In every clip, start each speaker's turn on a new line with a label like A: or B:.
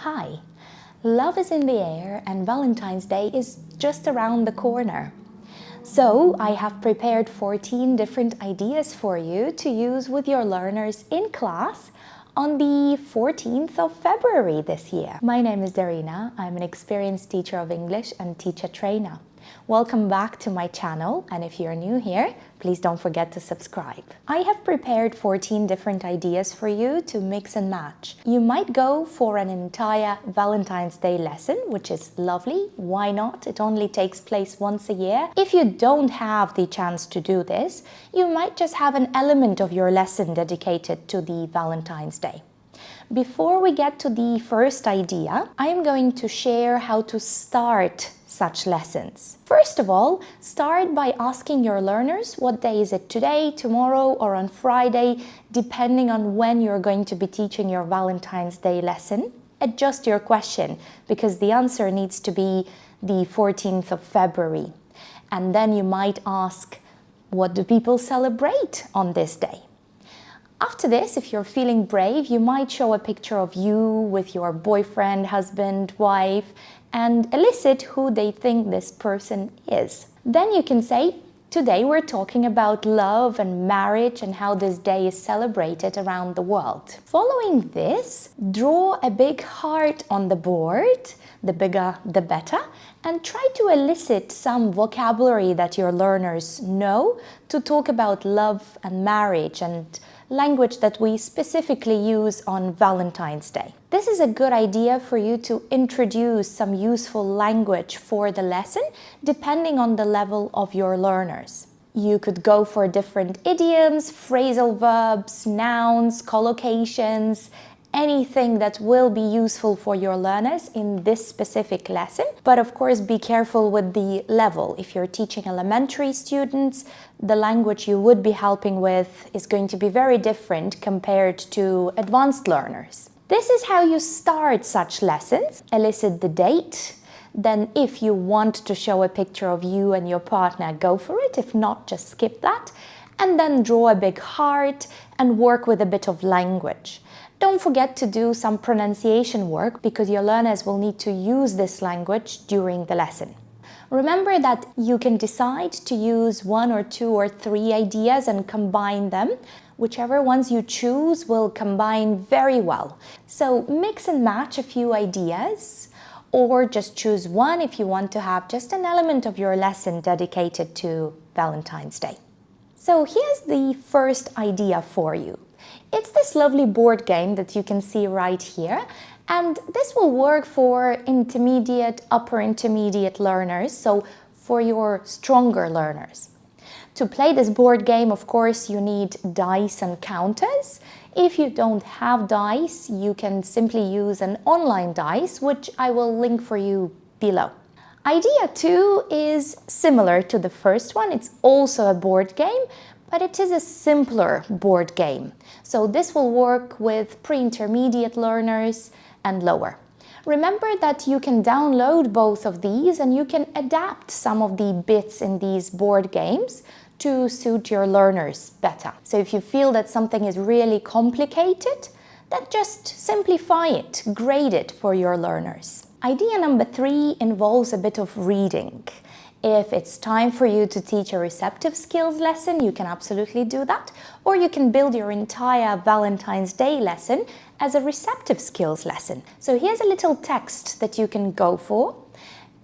A: Hi! Love is in the air and Valentine's Day is just around the corner. So I have prepared 14 different ideas for you to use with your learners in class on the 14th of February this year. My name is Darina. I'm an experienced teacher of English and teacher trainer. Welcome back to my channel, and if you're new here, please don't forget to subscribe. I have prepared 14 different ideas for you to mix and match. You might go for an entire Valentine's Day lesson, which is lovely. Why not? It only takes place once a year. If you don't have the chance to do this, you might just have an element of your lesson dedicated to the Valentine's Day. Before we get to the first idea, I am going to share how to start such lessons. First of all, start by asking your learners what day is it today, tomorrow, or on Friday, depending on when you're going to be teaching your Valentine's Day lesson. Adjust your question because the answer needs to be the 14th of February. And then you might ask, what do people celebrate on this day? After this, if you're feeling brave, you might show a picture of you with your boyfriend, husband, wife, and elicit who they think this person is. Then you can say, today we're talking about love and marriage and how this day is celebrated around the world. Following this, draw a big heart on the board, the bigger the better, and try to elicit some vocabulary that your learners know to talk about love and marriage and language that we specifically use on Valentine's Day. This is a good idea for you to introduce some useful language for the lesson, depending on the level of your learners. You could go for different idioms, phrasal verbs, nouns, collocations, anything that will be useful for your learners in this specific lesson. But of course, be careful with the level. If you're teaching elementary students, the language you would be helping with is going to be very different compared to advanced learners. This is how you start such lessons. Elicit the date. Then if you want to show a picture of you and your partner, go for it. If not, just skip that. And then draw a big heart and work with a bit of language. Don't forget to do some pronunciation work because your learners will need to use this language during the lesson. Remember that you can decide to use 1 or 2 or 3 ideas and combine them. Whichever ones you choose will combine very well. So mix and match a few ideas, or just choose one if you want to have just an element of your lesson dedicated to Valentine's Day. So here's the first idea for you. It's this lovely board game that you can see right here, and this will work for intermediate, upper intermediate learners, so for your stronger learners. To play this board game, of course, you need dice and counters. If you don't have dice, you can simply use an online dice, which I will link for you below. Idea 2 is similar to the first one. It's also a board game, but it is a simpler board game. So this will work with pre-intermediate learners and lower. Remember that you can download both of these and you can adapt some of the bits in these board games to suit your learners better. So if you feel that something is really complicated, then just simplify it, grade it for your learners. Idea number 3 involves a bit of reading. If it's time for you to teach a receptive skills lesson, you can absolutely do that. Or you can build your entire Valentine's Day lesson as a receptive skills lesson. So here's a little text that you can go for.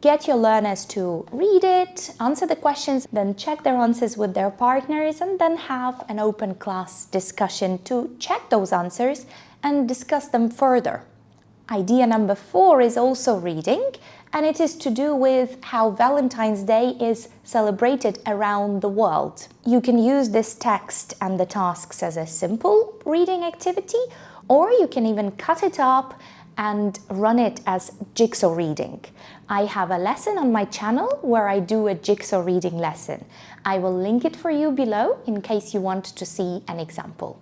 A: Get your learners to read it, answer the questions, then check their answers with their partners, and then have an open class discussion to check those answers and discuss them further. Idea number 4 is also reading, and it is to do with how Valentine's Day is celebrated around the world. You can use this text and the tasks as a simple reading activity, or you can even cut it up and run it as jigsaw reading. I have a lesson on my channel where I do a jigsaw reading lesson. I will link it for you below in case you want to see an example.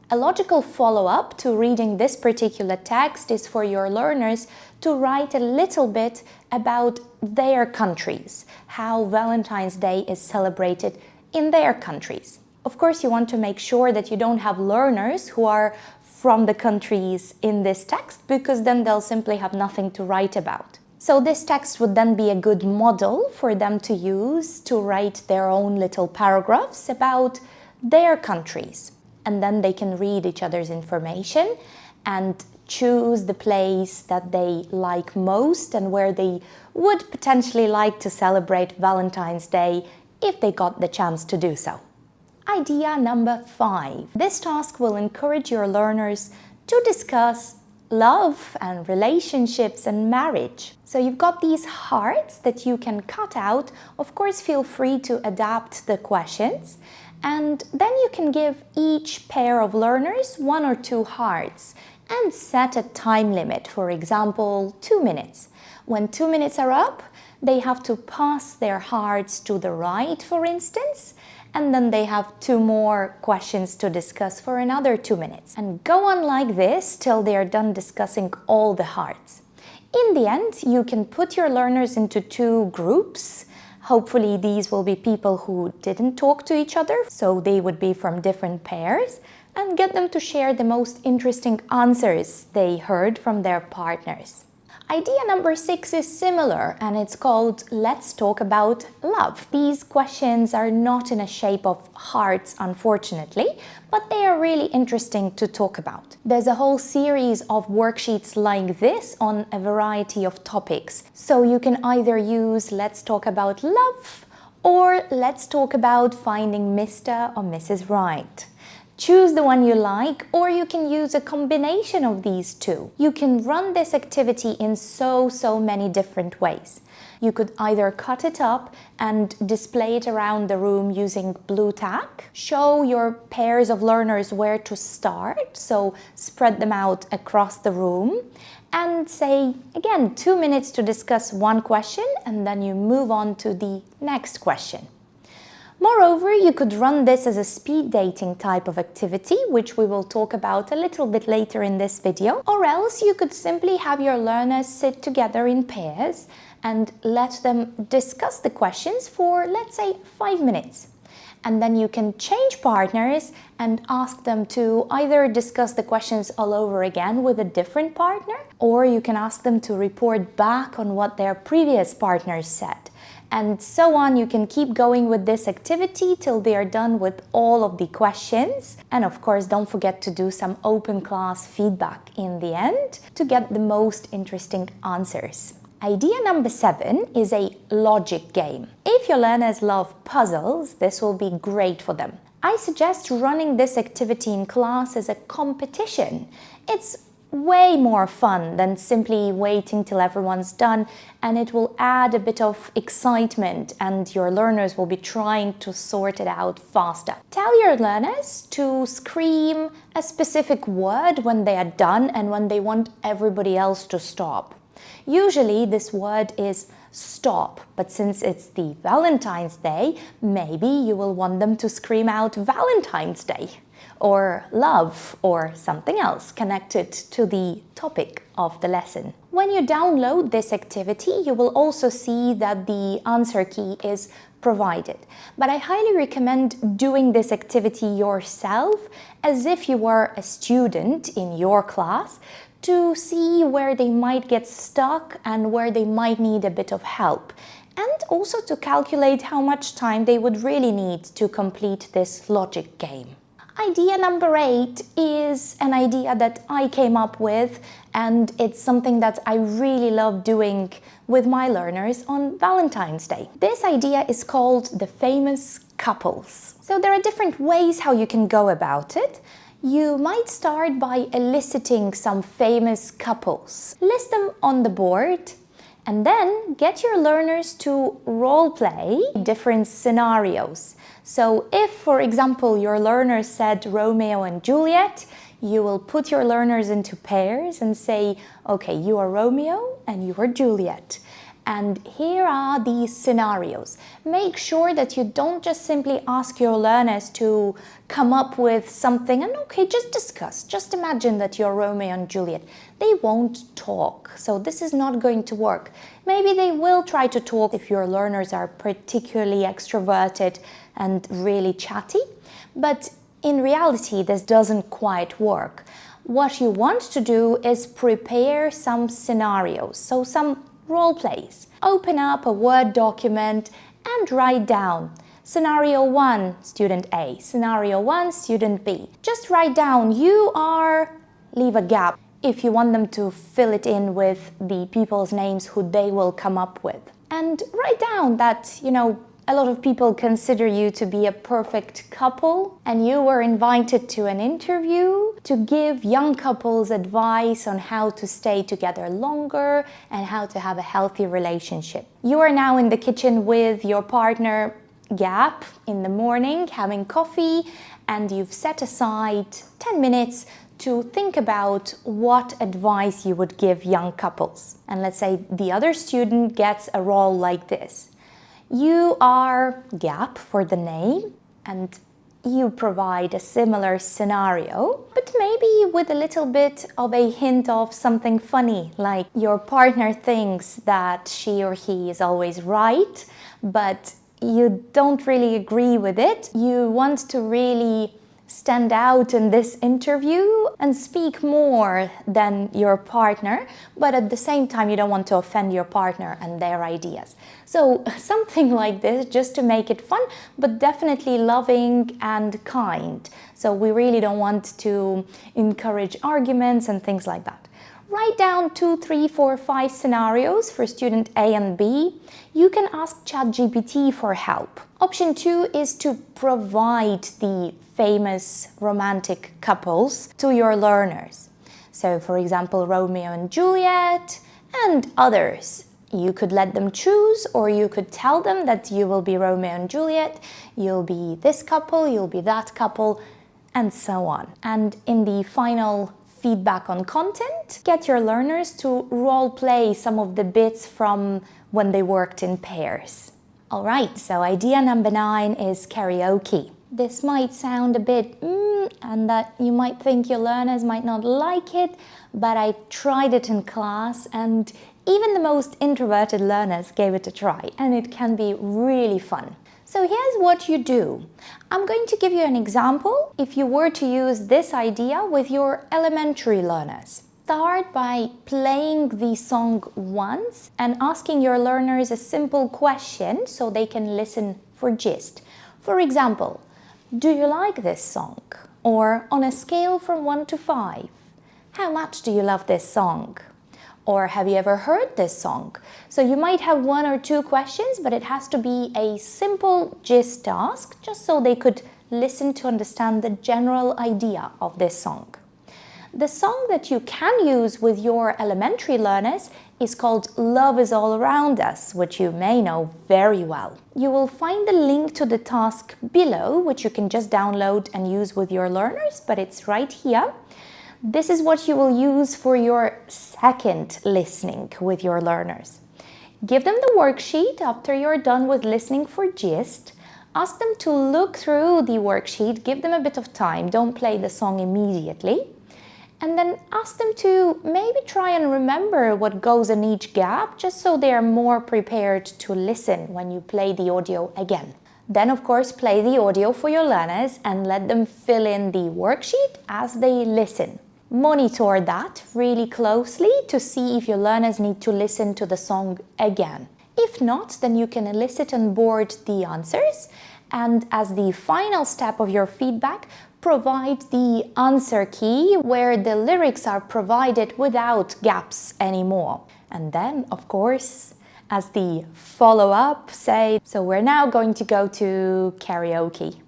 A: A logical follow-up to reading this particular text is for your learners to write a little bit about their countries, how Valentine's Day is celebrated in their countries. Of course, you want to make sure that you don't have learners who are from the countries in this text, because then they'll simply have nothing to write about. So this text would then be a good model for them to use to write their own little paragraphs about their countries. And then they can read each other's information and choose the place that they like most and where they would potentially like to celebrate Valentine's Day if they got the chance to do so. Idea number 5. This task will encourage your learners to discuss love and relationships and marriage. So you've got these hearts that you can cut out. Of course, feel free to adapt the questions. And then you can give each pair of learners 1 or 2 hearts and set a time limit, for example, 2 minutes. When 2 minutes are up, they have to pass their hearts to the right, for instance, and then they have 2 more questions to discuss for another 2 minutes. And go on like this till they are done discussing all the hearts. In the end, you can put your learners into 2 groups. Hopefully these will be people who didn't talk to each other, so they would be from different pairs, and get them to share the most interesting answers they heard from their partners. Idea number 6 is similar, and it's called Let's Talk About Love. These questions are not in a shape of hearts, unfortunately, but they are really interesting to talk about. There's a whole series of worksheets like this on a variety of topics. So you can either use Let's Talk About Love or Let's Talk About Finding Mr. or Mrs. Right. Choose the one you like, or you can use a combination of these 2. You can run this activity in so many different ways. You could either cut it up and display it around the room using blue tack, show your pairs of learners where to start, so spread them out across the room, and say, again, 2 minutes to discuss one question, and then you move on to the next question. Moreover, you could run this as a speed dating type of activity, which we will talk about a little bit later in this video, or else you could simply have your learners sit together in pairs and let them discuss the questions for, let's say, 5 minutes. And then you can change partners and ask them to either discuss the questions all over again with a different partner, or you can ask them to report back on what their previous partners said. And so on. You can keep going with this activity till they are done with all of the questions. And of course, don't forget to do some open class feedback in the end to get the most interesting answers. Idea number 7 is a logic game. If your learners love puzzles, this will be great for them. I suggest running this activity in class as a competition. It's way more fun than simply waiting till everyone's done, and it will add a bit of excitement, and your learners will be trying to sort it out faster. Tell your learners to scream a specific word when they are done and when they want everybody else to stop. Usually this word is stop, but since it's the Valentine's Day, maybe you will want them to scream out Valentine's Day, or love, or something else connected to the topic of the lesson. When you download this activity, you will also see that the answer key is provided. But I highly recommend doing this activity yourself as if you were a student in your class, to see where they might get stuck and where they might need a bit of help, and also to calculate how much time they would really need to complete this logic game. Idea number 8 is an idea that I came up with, and it's something that I really love doing with my learners on Valentine's Day. This idea is called the famous couples. So there are different ways how you can go about it. You might start by eliciting some famous couples. List them on the board, and then get your learners to role play different scenarios. So if, for example, your learner said Romeo and Juliet, you will put your learners into pairs and say, okay, you are Romeo and you are Juliet. And here are these scenarios. Make sure that you don't just simply ask your learners to come up with something and okay, just discuss. Just imagine that you're Romeo and Juliet. They won't talk, so this is not going to work. Maybe they will try to talk if your learners are particularly extroverted and really chatty, but in reality, this doesn't quite work. What you want to do is prepare some scenarios, so some role plays. Open up a Word document and write down Scenario 1, student A. Scenario 1, student B. Just write down, you are, leave a gap if you want them to fill it in with the people's names who they will come up with. And write down that, a lot of people consider you to be a perfect couple, and you were invited to an interview to give young couples advice on how to stay together longer and how to have a healthy relationship. You are now in the kitchen with your partner, Gap, in the morning, having coffee, and you've set aside 10 minutes to think about what advice you would give young couples. And let's say the other student gets a role like this. You are Gap for the name, and you provide a similar scenario, but maybe with a little bit of a hint of something funny, like your partner thinks that she or he is always right, but you don't really agree with it. You want to really stand out in this interview and speak more than your partner, but at the same time you don't want to offend your partner and their ideas. So something like this, just to make it fun, but definitely loving and kind. So we really don't want to encourage arguments and things like that. Write down 2, 3, 4, 5 scenarios for student A and B. You can ask ChatGPT for help. Option 2 is to provide the famous romantic couples to your learners. So, for example, Romeo and Juliet and others. You could let them choose, or you could tell them that you will be Romeo and Juliet, you'll be this couple, you'll be that couple, and so on. And in the final feedback on content, get your learners to role play some of the bits from when they worked in pairs. All right, so idea number 9 is karaoke. This might sound a bit and that you might think your learners might not like it, but I tried it in class and even the most introverted learners gave it a try, and it can be really fun. So here's what you do. I'm going to give you an example if you were to use this idea with your elementary learners. Start by playing the song once and asking your learners a simple question so they can listen for gist. For example, do you like this song? Or on a scale from 1 to 5, how much do you love this song? Or have you ever heard this song? So you might have 1 or 2 questions, but it has to be a simple gist task, just so they could listen to understand the general idea of this song. The song that you can use with your elementary learners is called Love is All Around Us, which you may know very well. You will find the link to the task below, which you can just download and use with your learners, but it's right here. This is what you will use for your second listening with your learners. Give them the worksheet after you're done with listening for gist. Ask them to look through the worksheet, give them a bit of time, don't play the song immediately. And then ask them to maybe try and remember what goes in each gap, just so they are more prepared to listen when you play the audio again. Then, of course, play the audio for your learners and let them fill in the worksheet as they listen. Monitor that really closely to see if your learners need to listen to the song again. If not, then you can elicit and board the answers, and as the final step of your feedback, provide the answer key where the lyrics are provided without gaps anymore. And then, of course, as the follow-up, say, so we're now going to go to karaoke.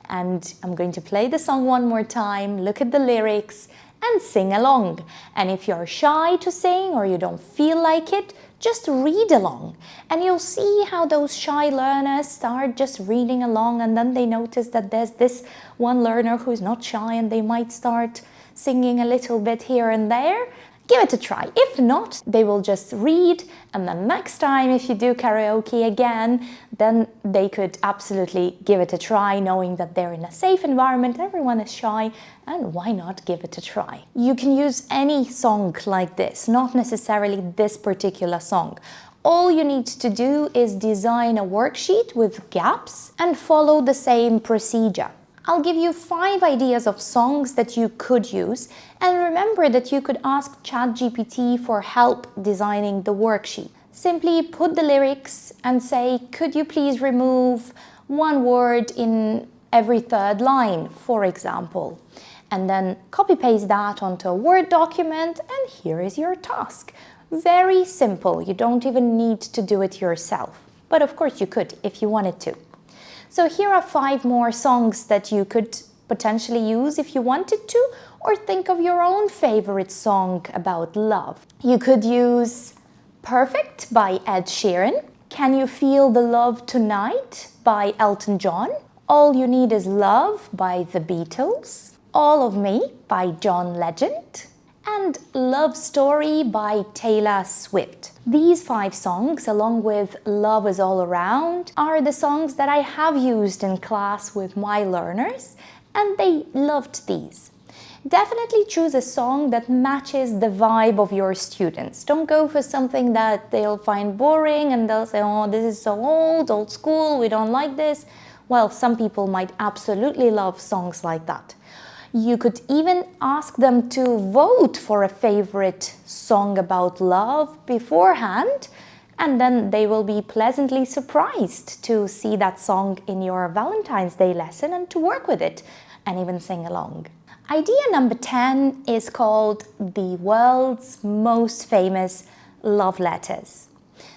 A: And I'm going to play the song one more time, look at the lyrics, and sing along. And if you're shy to sing or you don't feel like it, just read along. And you'll see how those shy learners start just reading along, and then they notice that there's this one learner who's not shy and they might start singing a little bit here and there. Give it a try. If not, they will just read, and then next time if you do karaoke again, then they could absolutely give it a try, knowing that they're in a safe environment, everyone is shy, and why not give it a try? You can use any song like this, not necessarily this particular song. All you need to do is design a worksheet with gaps and follow the same procedure. I'll give you 5 ideas of songs that you could use, and remember that you could ask ChatGPT for help designing the worksheet. Simply put the lyrics and say, could you please remove one word in every third line, for example. And then copy-paste that onto a Word document, and here is your task. Very simple, you don't even need to do it yourself. But of course you could if you wanted to. So here are 5 more songs that you could potentially use if you wanted to, or think of your own favorite song about love. You could use Perfect by Ed Sheeran, Can You Feel the Love Tonight by Elton John, All You Need Is Love by The Beatles, All of Me by John Legend, and Love Story by Taylor Swift. These 5 songs, along with Love Is All Around, are the songs that I have used in class with my learners, and they loved these. Definitely choose a song that matches the vibe of your students. Don't go for something that they'll find boring and they'll say, oh, this is so old school, we don't like this. Well, some people might absolutely love songs like that. You could even ask them to vote for a favorite song about love beforehand, and then they will be pleasantly surprised to see that song in your Valentine's Day lesson and to work with it and even sing along. Idea number 10 is called the world's most famous love letters.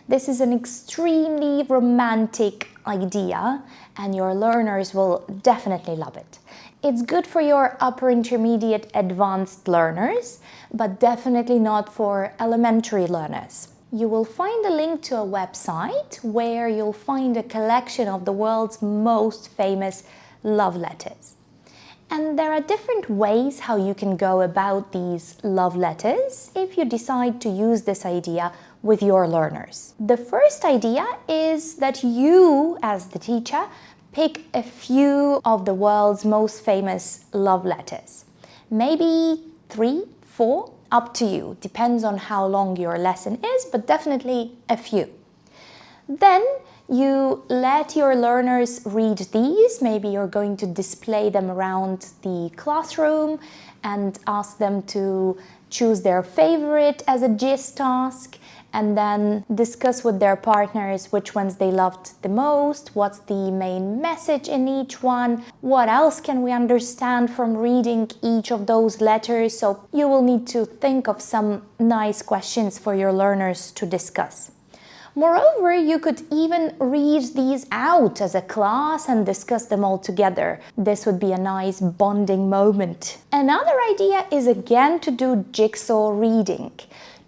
A: This is an extremely romantic idea, and your learners will definitely love it. It's good for your upper intermediate advanced learners, but definitely not for elementary learners. You will find a link to a website where you'll find a collection of the world's most famous love letters. And there are different ways how you can go about these love letters if you decide to use this idea with your learners. The first idea is that you, as the teacher, pick a few of the world's most famous love letters. Maybe 3, 4, up to you. Depends on how long your lesson is, but definitely a few. Then you let your learners read these. Maybe you're going to display them around the classroom and ask them to choose their favorite as a gist task, and then discuss with their partners which ones they loved the most, what's the main message in each one, what else can we understand from reading each of those letters. So you will need to think of some nice questions for your learners to discuss. Moreover, you could even read these out as a class and discuss them all together. This would be a nice bonding moment. Another idea is again to do jigsaw reading.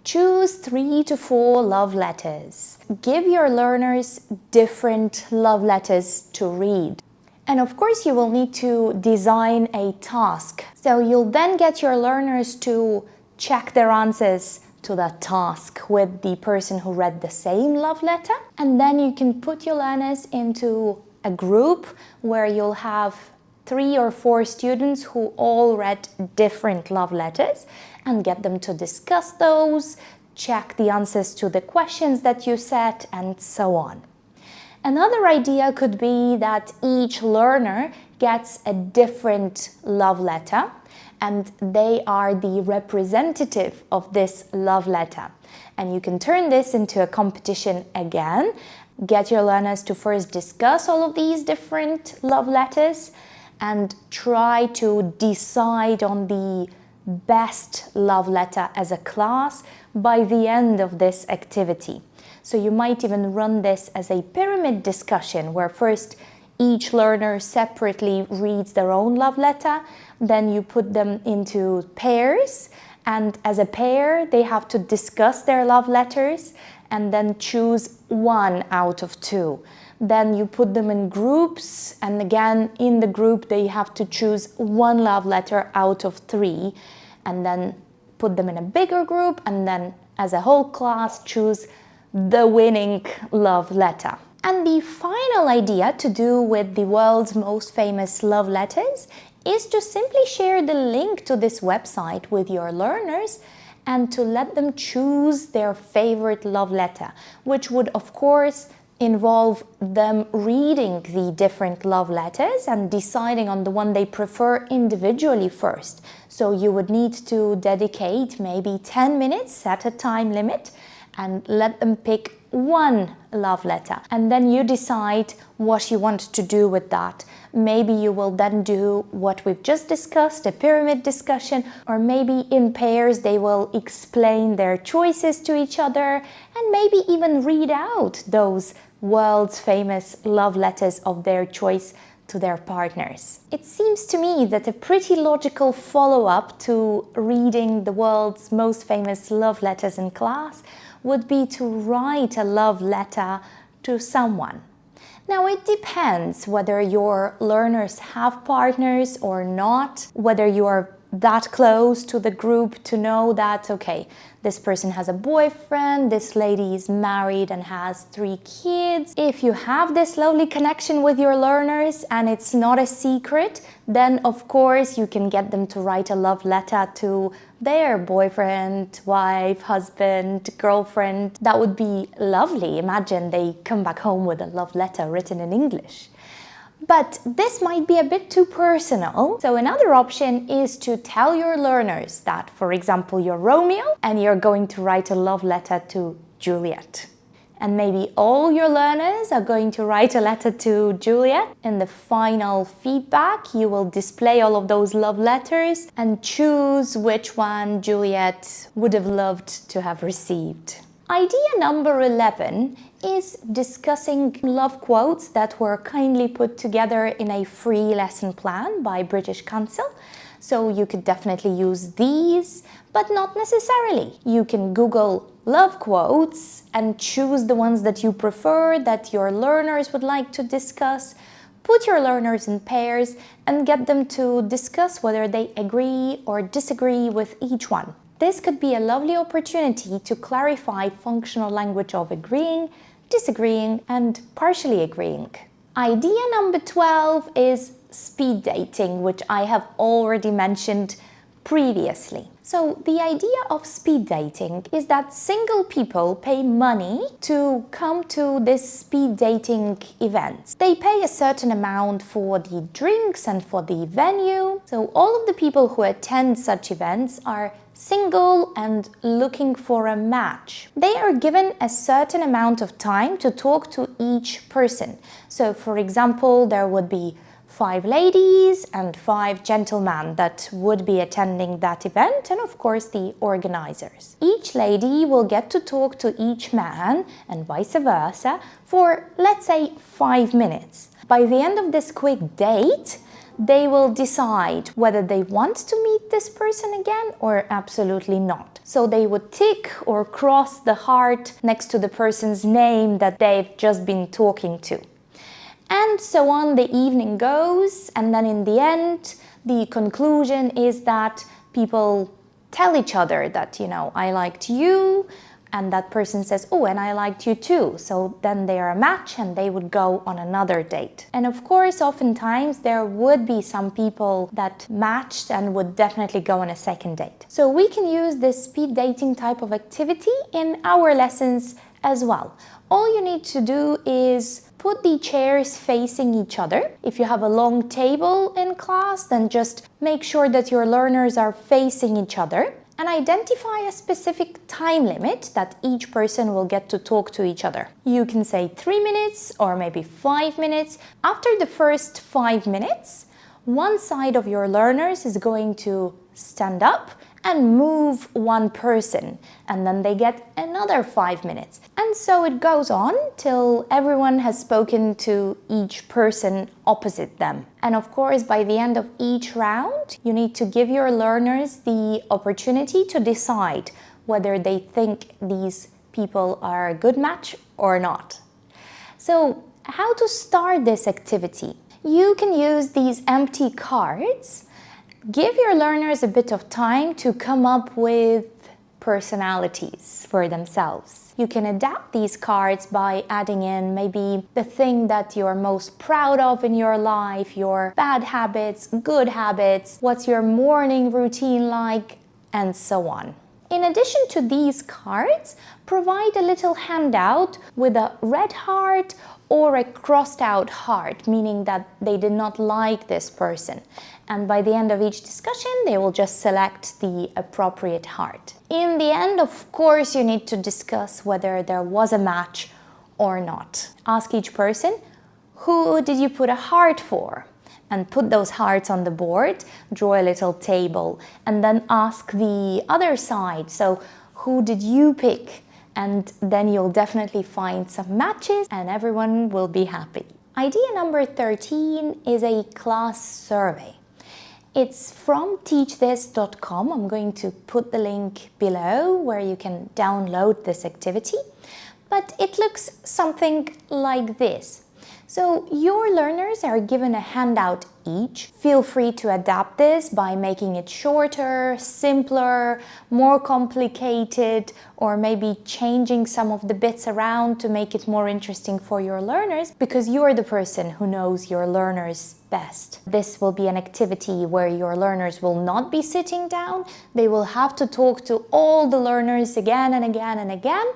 A: Choose 3 to 4 love letters. Give your learners different love letters to read. And of course, you will need to design a task. So you'll then get your learners to check their answers to that task with the person who read the same love letter. And then you can put your learners into a group where you'll have 3 or 4 students who all read different love letters and get them to discuss those, check the answers to the questions that you set, and so on. Another idea could be that each learner gets a different love letter, and they are the representative of this love letter. And you can turn this into a competition again. Get your learners to first discuss all of these different love letters and try to decide on the best love letter as a class by the end of this activity. So you might even run this as a pyramid discussion where first each learner separately reads their own love letter, then you put them into pairs, and as a pair they have to discuss their love letters and then choose 1 out of 2. Then you put them in groups, and again in the group they have to choose 1 love letter out of 3, and then put them in a bigger group, and then as a whole class choose the winning love letter. And the final idea to do with the world's most famous love letters is to simply share the link to this website with your learners and to let them choose their favorite love letter, which would of course involve them reading the different love letters and deciding on the one they prefer individually first. So you would need to dedicate maybe 10 minutes, set a time limit, and let them pick one love letter. And then you decide what you want to do with that. Maybe you will then do what we've just discussed, a pyramid discussion, or maybe in pairs they will explain their choices to each other and maybe even read out those world's famous love letters of their choice to their partners. It seems to me that a pretty logical follow-up to reading the world's most famous love letters in class would be to write a love letter to someone. Now, it depends whether your learners have partners or not, whether you are that close to the group to know that, okay, this person has a boyfriend, this lady is married and has 3 kids. If you have this lovely connection with your learners and it's not a secret, then of course you can get them to write a love letter to their boyfriend, wife, husband, girlfriend. That would be lovely. Imagine they come back home with a love letter written in English. But this might be a bit too personal. So another option is to tell your learners that, for example, you're Romeo and you're going to write a love letter to Juliet. And maybe all your learners are going to write a letter to Juliet. In the final feedback, you will display all of those love letters and choose which one Juliet would have loved to have received. Idea number 11 is discussing love quotes that were kindly put together in a free lesson plan by British Council. So you could definitely use these, but not necessarily. You can Google love quotes and choose the ones that you prefer, that your learners would like to discuss. Put your learners in pairs and get them to discuss whether they agree or disagree with each one. This could be a lovely opportunity to clarify functional language of agreeing, disagreeing, and partially agreeing. Idea number 12 is speed dating, which I have already mentioned previously. So the idea of speed dating is that single people pay money to come to this speed dating events. They pay a certain amount for the drinks and for the venue. So all of the people who attend such events are single and looking for a match. They are given a certain amount of time to talk to each person. So for example, there would be 5 ladies and 5 gentlemen that would be attending that event, and of course the organizers. Each lady will get to talk to each man and vice versa for, let's say, 5 minutes. By the end of this quick date, they will decide whether they want to meet this person again or absolutely not. So they would tick or cross the heart next to the person's name that they've just been talking to. And so on the evening goes, and then in the end, the conclusion is that people tell each other that, you know, I liked you, and that person says, oh, and I liked you too. So then they are a match and they would go on another date. And of course, oftentimes there would be some people that matched and would definitely go on a second date. So we can use this speed dating type of activity in our lessons as well. All you need to do is put the chairs facing each other. If you have a long table in class, then just make sure that your learners are facing each other and identify a specific time limit that each person will get to talk to each other. You can say 3 minutes or maybe 5 minutes. After the first 5 minutes, one side of your learners is going to stand up and move one person, and then they get another 5 minutes. And so it goes on till everyone has spoken to each person opposite them. And of course, by the end of each round, you need to give your learners the opportunity to decide whether they think these people are a good match or not. So, how to start this activity? You can use these empty cards. Give your learners a bit of time to come up with personalities for themselves. You can adapt these cards by adding in maybe the thing that you're most proud of in your life, your bad habits, good habits, what's your morning routine like, and so on. In addition to these cards, provide a little handout with a red heart or a crossed out heart, meaning that they did not like this person. And by the end of each discussion, they will just select the appropriate heart. In the end, of course, you need to discuss whether there was a match or not. Ask each person, who did you put a heart for? And put those hearts on the board, draw a little table, and then ask the other side, so who did you pick? And then you'll definitely find some matches and everyone will be happy. Idea number 13 is a class survey. It's from teachthis.com. I'm going to put the link below where you can download this activity, but it looks something like this. So your learners are given a handout each. Feel free to adapt this by making it shorter, simpler, more complicated, or maybe changing some of the bits around to make it more interesting for your learners, because you're the person who knows your learners best. This will be an activity where your learners will not be sitting down. They will have to talk to all the learners again and again and again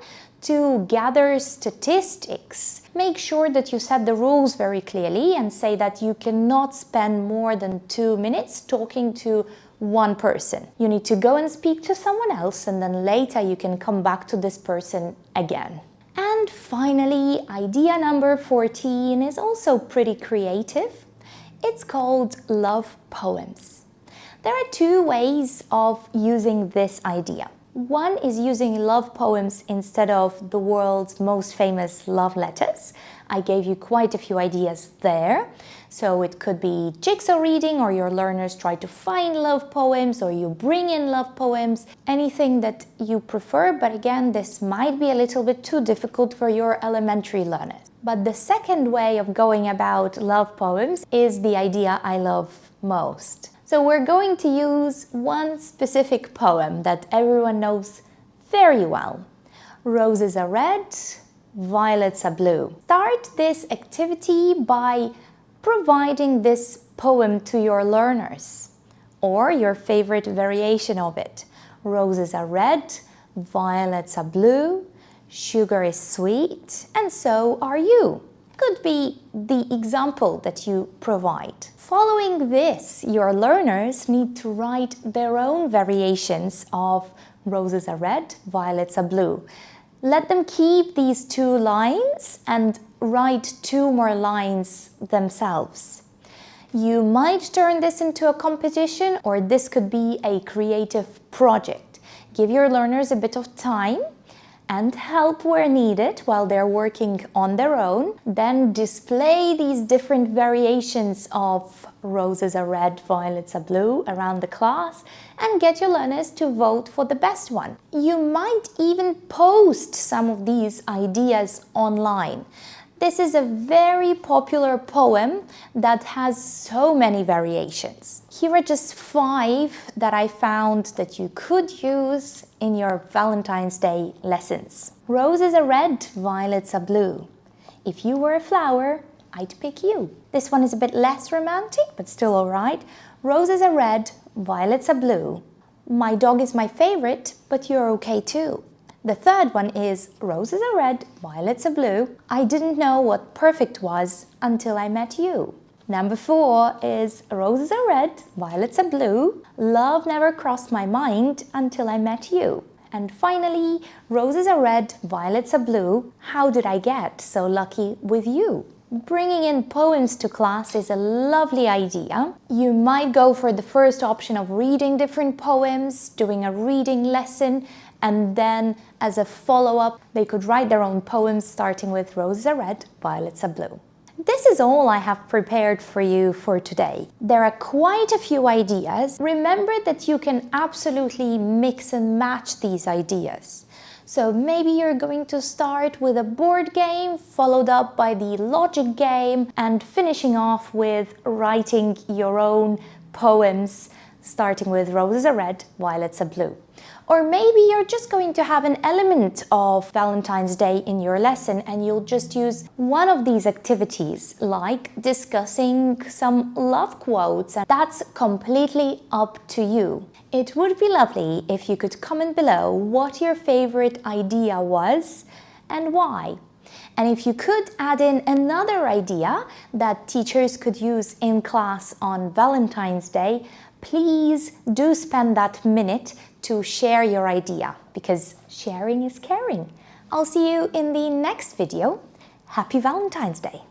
A: to gather statistics. Make sure that you set the rules very clearly and say that you cannot spend more than 2 minutes talking to one person. You need to go and speak to someone else, and then later you can come back to this person again. And finally, idea number 14 is also pretty creative. It's called love poems. There are 2 ways of using this idea. One is using love poems instead of the world's most famous love letters. I gave you quite a few ideas there. So it could be jigsaw reading, or your learners try to find love poems, or you bring in love poems, anything that you prefer. But again, this might be a little bit too difficult for your elementary learners. But the second way of going about love poems is the idea I love most. So we're going to use one specific poem that everyone knows very well. Roses are red, violets are blue. Start this activity by providing this poem to your learners, or your favorite variation of it. Roses are red, violets are blue, sugar is sweet, and so are you. Could be the example that you provide. Following this, your learners need to write their own variations of roses are red, violets are blue. Let them keep these 2 lines and write 2 more lines themselves. You might turn this into a competition, or this could be a creative project. Give your learners a bit of time and help where needed while they're working on their own. Then display these different variations of roses are red, violets are blue around the class, and get your learners to vote for the best one. You might even post some of these ideas online. This is a very popular poem that has so many variations. Here are just 5 that I found that you could use in your Valentine's Day lessons. Roses are red, violets are blue. If you were a flower, I'd pick you. This one is a bit less romantic, but still all right. Roses are red, violets are blue. My dog is my favorite, but you're okay too. The third one is roses are red, violets are blue. I didn't know what perfect was until I met you. Number 4 is roses are red, violets are blue. Love never crossed my mind until I met you. And finally, roses are red, violets are blue. How did I get so lucky with you? Bringing in poems to class is a lovely idea. You might go for the first option of reading different poems, doing a reading lesson, and then as a follow-up, they could write their own poems starting with roses are red, violets are blue. This is all I have prepared for you for today. There are quite a few ideas. Remember that you can absolutely mix and match these ideas. So maybe you're going to start with a board game, followed up by the logic game, and finishing off with writing your own poems, starting with roses are red, violets are blue. Or maybe you're just going to have an element of Valentine's Day in your lesson and you'll just use one of these activities, like discussing some love quotes, and that's completely up to you. It would be lovely if you could comment below what your favorite idea was and why. And if you could add in another idea that teachers could use in class on Valentine's Day, please do spend that minute to share your idea, because sharing is caring. I'll see you in the next video. Happy Valentine's Day!